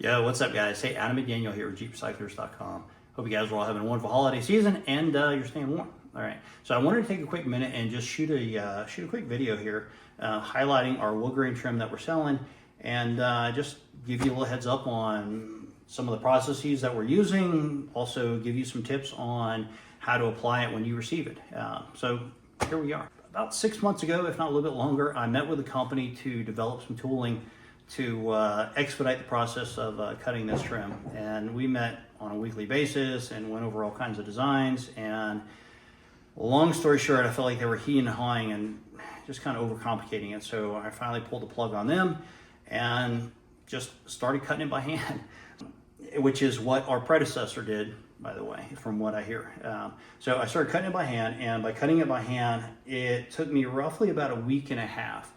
Yo, what's up, guys? Hey, Adam and Daniel here with JeepRecyclers.com. Hope you guys are all having a wonderful holiday season and you're staying warm. All right, so I wanted to take a quick minute and just shoot a quick video here highlighting our wood grain trim that we're selling and just give you a little heads up on some of the processes that we're using. Also, give you some tips on how to apply it when you receive it. So here we are. About 6 months ago, if not a little bit longer, I met with a company to develop some tooling to expedite the process of cutting this trim. And we met on a weekly basis and went over all kinds of designs. And long story short, I felt like they were heeing and hawing and just kind of overcomplicating it. So I finally pulled the plug on them and just started cutting it by hand, which is what our predecessor did, by the way, from what I hear. So I started cutting it by hand, and by cutting it by hand, it took me roughly about a week and a half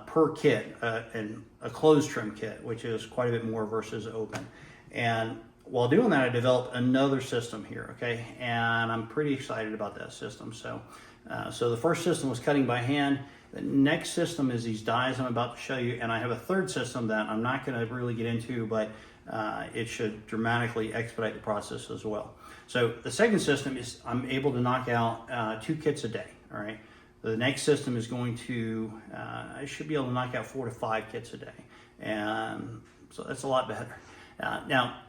per kit, and a closed trim kit, which is quite a bit more versus open. And while doing that, I developed another system here, okay? And I'm pretty excited about that system. So the first system was cutting by hand. The next system is these dies I'm about to show you, and I have a third system that I'm not gonna really get into, but it should dramatically expedite the process as well. So the second system is I'm able to knock out 2 kits a day, all right? The next system is going to, I should be able to knock out 4 to 5 kits a day. And so that's a lot better. Now,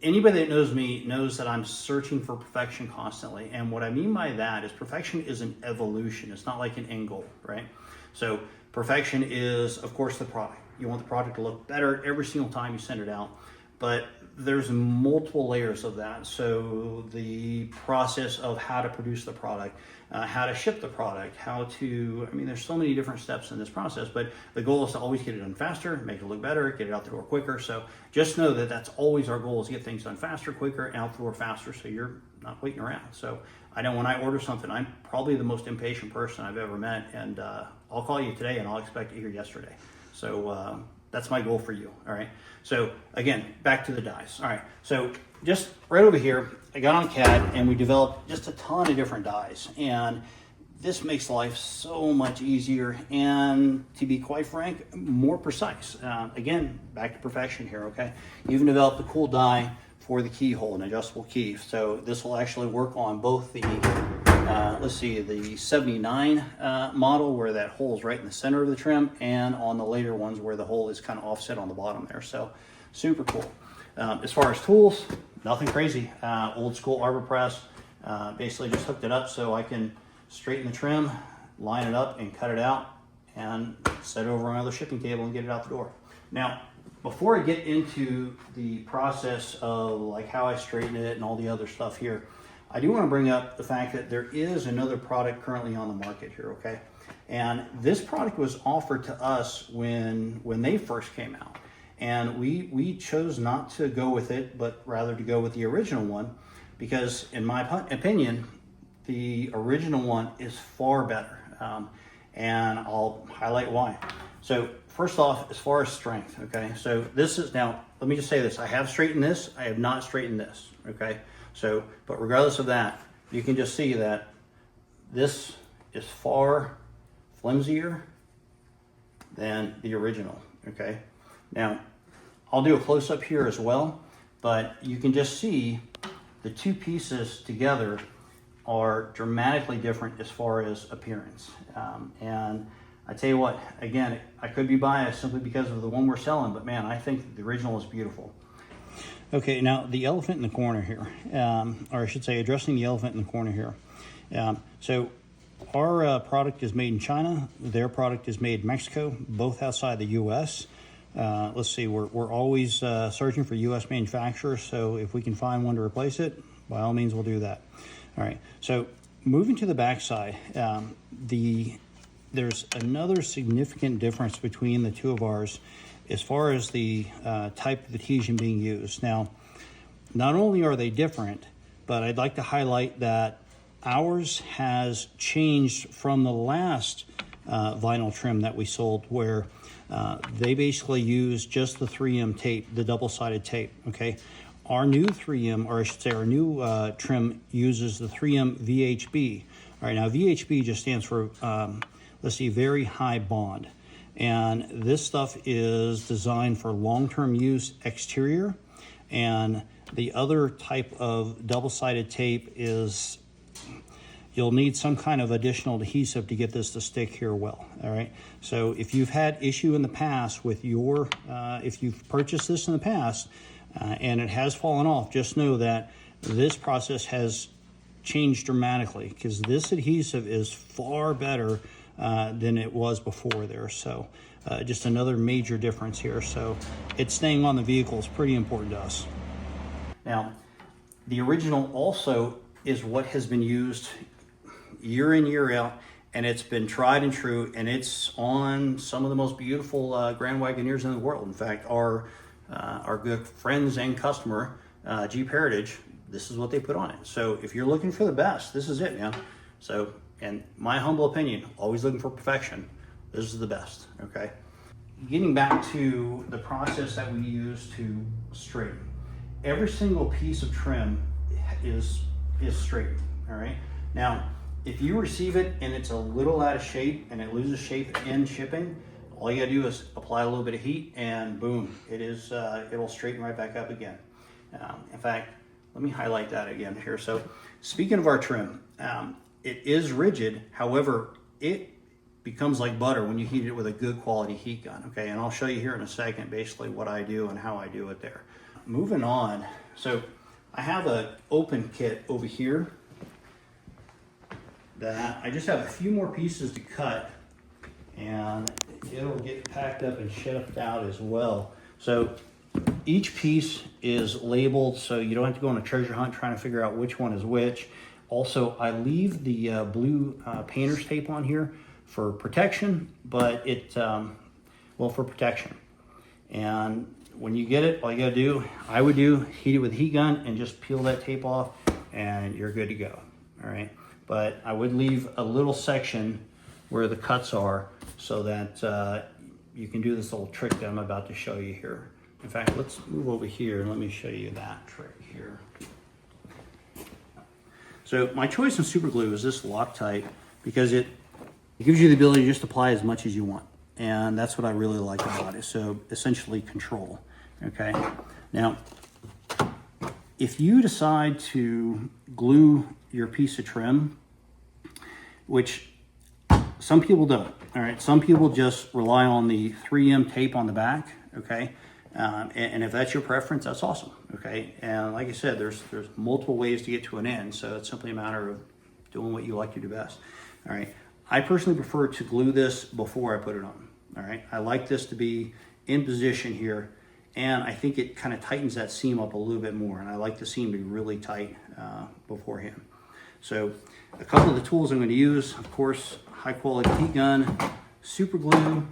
anybody that knows me knows that I'm searching for perfection constantly. And what I mean by that is perfection is an evolution. It's not like an end goal, right? So perfection is, of course, the product. You want the product to look better every single time you send it out. But there's multiple layers of that. So the process of how to produce the product, how to ship the product, there's so many different steps in this process, but the goal is to always get it done faster, make it look better, get it out the door quicker. So just know that that's always our goal, is to get things done faster, quicker, and out the door faster, so you're not waiting around. So I know when I order something, I'm probably the most impatient person I've ever met, and I'll call you today and I'll expect it here yesterday. So that's my goal for you, all right? So again, back to the dies. All right, so just right over here, I got on CAD and we developed just a ton of different dies. And this makes life so much easier and, to be quite frank, more precise. Again, back to perfection here, okay? You even developed a cool die for the keyhole, an adjustable key. So this will actually work on both the, the 79 model, where that hole is right in the center of the trim, and on the later ones where the hole is kind of offset on the bottom there. So super cool. As far as tools, nothing crazy. Old school arbor press. Basically just hooked it up so I can straighten the trim, line it up and cut it out, and set it over another shipping table and get it out the door. Now, before I get into the process of like how I straighten it and all the other stuff here, I do want to bring up the fact that there is another product currently on the market here, okay? And this product was offered to us when they first came out. And we chose not to go with it, but rather to go with the original one, because in my opinion, the original one is far better. And I'll highlight why. So first off, as far as strength, okay? So this is, now, let me just say this. I have straightened this. I have not straightened this, okay? So, but regardless of that, you can just see that this is far flimsier than the original, okay? Now, I'll do a close-up here as well, but you can just see the two pieces together are dramatically different as far as appearance. And I tell you what, again, I could be biased simply because of the one we're selling, but man, I think the original is beautiful. Okay, now the elephant in the corner here, or I should say addressing the elephant in the corner here. So our product is made in China. Their product is made in Mexico, both outside the U.S. Let's see, we're always searching for U.S. manufacturers, so if we can find one to replace it, by all means, we'll do that. All right, so moving to the backside, there's another significant difference between the two of ours as far as the type of adhesion being used. Now, not only are they different, but I'd like to highlight that ours has changed from the last vinyl trim that we sold, where they basically use just the 3M tape, the double-sided tape, okay? Our new 3M, or I should say our new trim, uses the 3M VHB. All right, now VHB just stands for, let's see, very high bond. And this stuff is designed for long-term use exterior. And the other type of double-sided tape is you'll need some kind of additional adhesive to get this to stick here well, all right? So if you've had issue in the past with your, if you've purchased this in the past and it has fallen off, just know that this process has changed dramatically, because this adhesive is far better than it was before there. So just another major difference here. So it's staying on the vehicle is pretty important to us. Now, the original also is what has been used year in, year out, and it's been tried and true, and it's on some of the most beautiful Grand Wagoneers in the world. In fact, our good friends and customer, Jeep Heritage, this is what they put on it. So if you're looking for the best, this is it, man. So, in my humble opinion, always looking for perfection, this is the best, okay? Getting back to the process that we use to straighten. Every single piece of trim is straightened, all right? Now, if you receive it and it's a little out of shape and it loses shape in shipping, all you gotta do is apply a little bit of heat and boom, it'll straighten right back up again. In fact, let me highlight that again here. So speaking of our trim, it is rigid. However, it becomes like butter when you heat it with a good quality heat gun, okay? And I'll show you here in a second basically what I do and how I do it there. Moving on, so I have an open kit over here that I just have a few more pieces to cut, and it'll get packed up and shipped out as well. So each piece is labeled, so you don't have to go on a treasure hunt trying to figure out which one is which. Also, I leave the blue painter's tape on here for protection, but for protection. And when you get it, all you gotta do, I would do, heat it with a heat gun and just peel that tape off and you're good to go, all right? But I would leave a little section where the cuts are so that you can do this little trick that I'm about to show you here. In fact, let's move over here and let me show you that trick here. So my choice in super glue is this Loctite because it gives you the ability to just apply as much as you want. And that's what I really like about it. So essentially control, okay? Now, if you decide to glue your piece of trim, which some people don't, all right? Some people just rely on the 3M tape on the back, okay? And if that's your preference, that's awesome, okay? And like I said, there's multiple ways to get to an end, so it's simply a matter of doing what you like to do best, all right? I personally prefer to glue this before I put it on, all right? I like this to be in position here, and I think it kind of tightens that seam up a little bit more, and I like the seam to be really tight beforehand. So a couple of the tools I'm going to use, of course, high quality heat gun, super glue.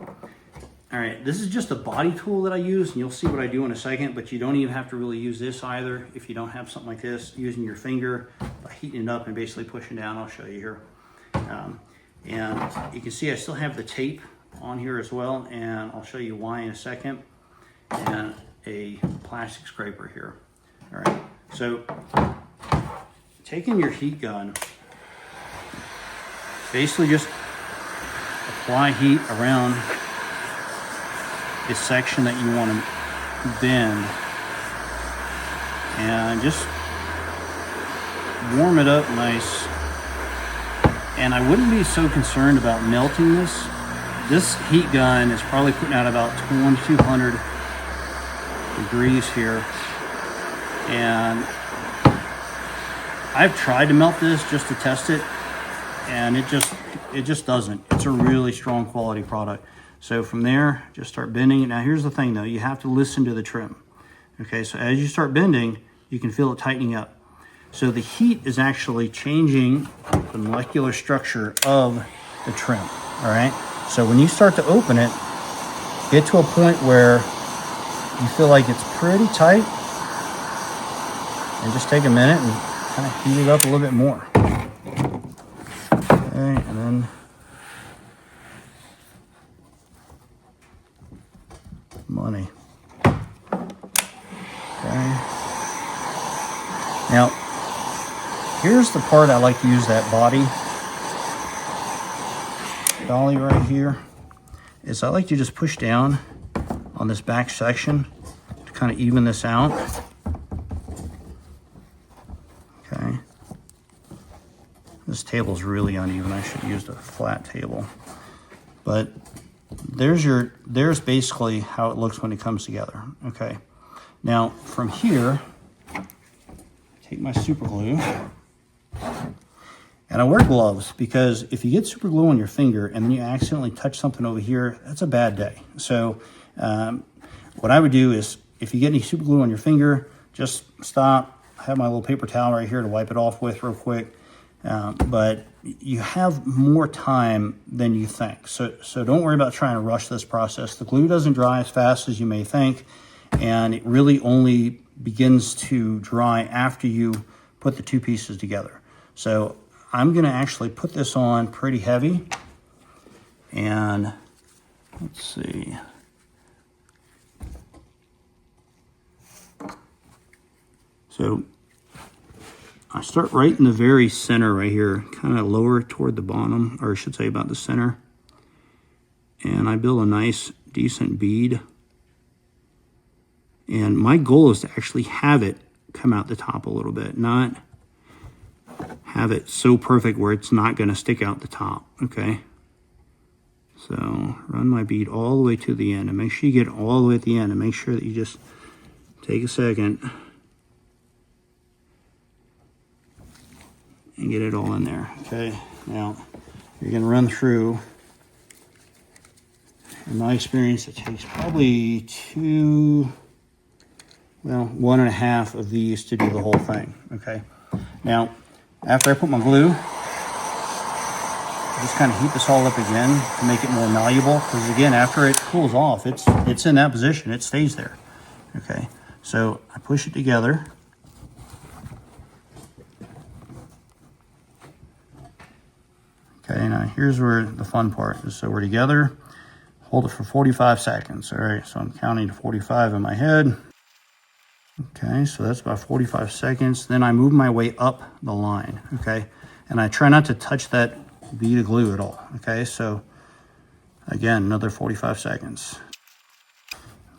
All right, this is just a body tool that I use, and you'll see what I do in a second, but you don't even have to really use this either if you don't have something like this, using your finger, by heating it up and basically pushing down. I'll show you here. And you can see I still have the tape on here as well, and I'll show you why in a second, and a plastic scraper here. All right, so taking your heat gun, basically just apply heat around this section that you want to bend and just warm it up nice. And I wouldn't be so concerned about melting this. This heat gun is probably putting out about 2200 degrees here. And I've tried to melt this just to test it, and it just doesn't. It's a really strong quality product. So from there, just start bending. Now here's the thing though, you have to listen to the trim. Okay, so as you start bending, you can feel it tightening up. So the heat is actually changing the molecular structure of the trim, all right? So when you start to open it, get to a point where you feel like it's pretty tight, and just take a minute and kind of heat it up a little bit more. Okay, and then money. Okay. Now, here's the part I like to use, that body dolly right here. is I like to just push down on this back section to kind of even this out. Okay. This table's really uneven. I should have used a flat table. But there's basically how it looks when it comes together. Okay. Now from here, take my super glue, and I wear gloves because if you get super glue on your finger and then you accidentally touch something over here, that's a bad day. So what I would do is, if you get any super glue on your finger, just stop. I have my little paper towel right here to wipe it off with real quick. But you have more time than you think. So don't worry about trying to rush this process. The glue doesn't dry as fast as you may think, and it really only begins to dry after you put the two pieces together. So I'm gonna actually put this on pretty heavy, and let's see. So I start right in the very center right here, kind of lower toward the bottom, or I should say about the center. And I build a nice, decent bead. And my goal is to actually have it come out the top a little bit, not have it so perfect where it's not going to stick out the top, okay? So run my bead all the way to the end, and make sure you get all the way at the end, and make sure that you just take a second and get it all in there, okay? Now, you're gonna run through, in my experience, it takes probably 1.5 of these to do the whole thing, okay? Now, after I put my glue, I just kind of heat this all up again to make it more malleable, because again, after it cools off, it's in that position, it stays there, okay? So I push it together. Okay, now here's where the fun part is. So we're together, hold it for 45 seconds. All right, so I'm counting to 45 in my head. Okay, so that's about 45 seconds. Then I move my way up the line, okay? And I try not to touch that bead of glue at all, okay? So again, another 45 seconds.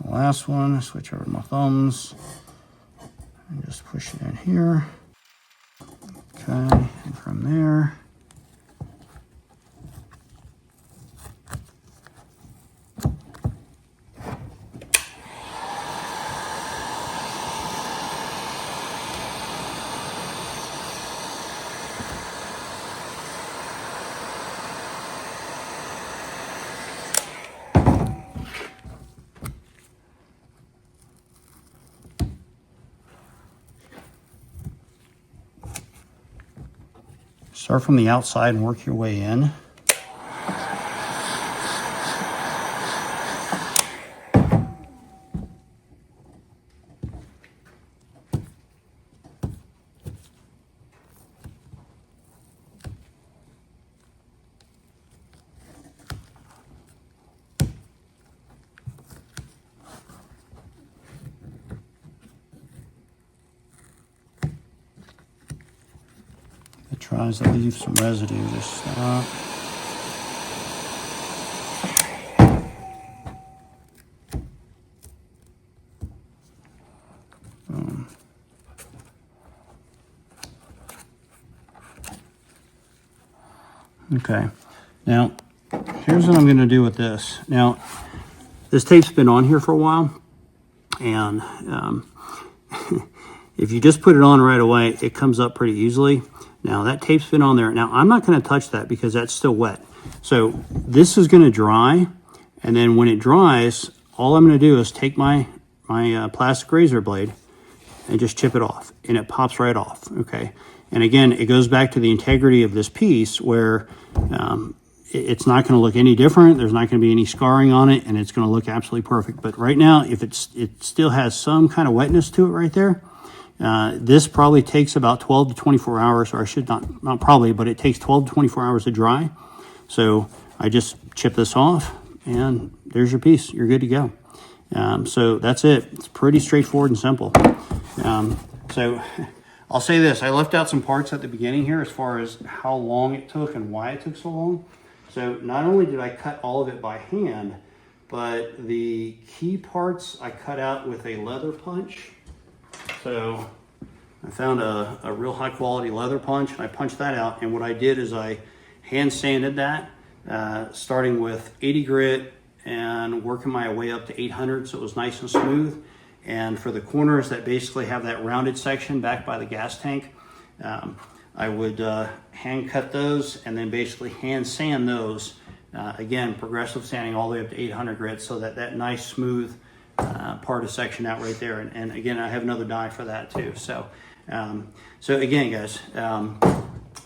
The last one, I switch over to my thumbs and just push it in here. Okay, and from there, start from the outside and work your way in. It tries to leave some residue, just stop. Boom. Okay, now here's what I'm going to do with this. Now, this tape's been on here for a while, and if you just put it on right away, it comes up pretty easily. Now that tape's been on there. Now I'm not going to touch that because that's still wet. So this is going to dry, and then when it dries, all I'm going to do is take my plastic razor blade and just chip it off, and it pops right off, okay? And again, it goes back to the integrity of this piece where it's not going to look any different. There's not going to be any scarring on it, and it's going to look absolutely perfect. But right now, if it still has some kind of wetness to it right there, this probably takes about 12 to 24 hours, or I should not probably, but it takes 12 to 24 hours to dry. So I just chip this off, and there's your piece. You're good to go. So that's it. It's pretty straightforward and simple. So I'll say this. I left out some parts at the beginning here as far as how long it took and why it took so long. So not only did I cut all of it by hand, but the key parts I cut out with a leather punch. So I found a real high quality leather punch and I punched that out. And what I did is I hand sanded that, starting with 80 grit and working my way up to 800, so it was nice and smooth. And for the corners that basically have that rounded section back by the gas tank, I would hand cut those and then basically hand sand those. Again, progressive sanding all the way up to 800 grit, so that nice smooth part of section out right there. And again, I have another die for that too. So again, guys,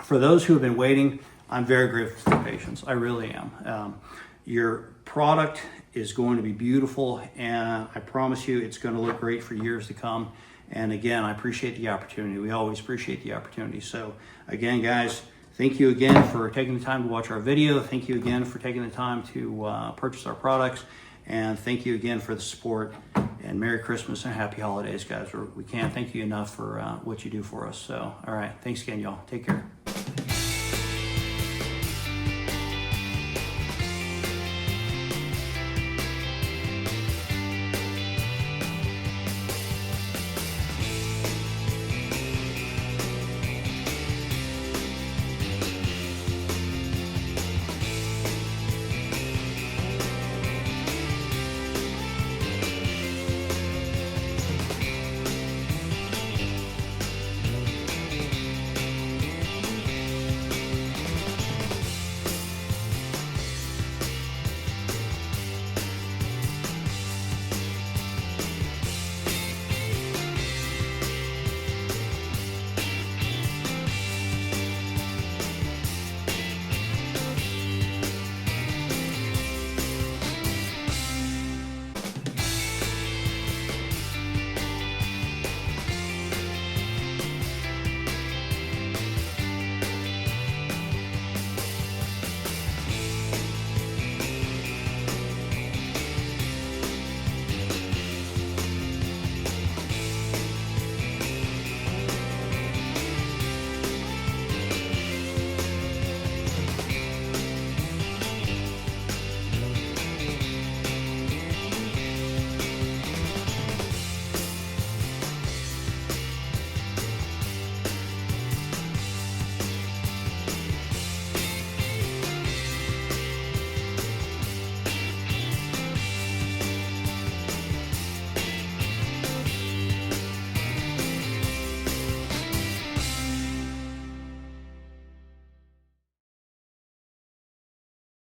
for those who have been waiting, I'm very grateful for your patience. I really am. Your product is going to be beautiful, and I promise you it's going to look great for years to come. And again, I appreciate the opportunity. We always appreciate the opportunity. So again, guys, thank you again for taking the time to watch our video. Thank you again for taking the time to purchase our products. And thank you again for the support. And Merry Christmas and Happy Holidays, guys. We can't thank you enough for what you do for us. So, all right. Thanks again, y'all. Take care.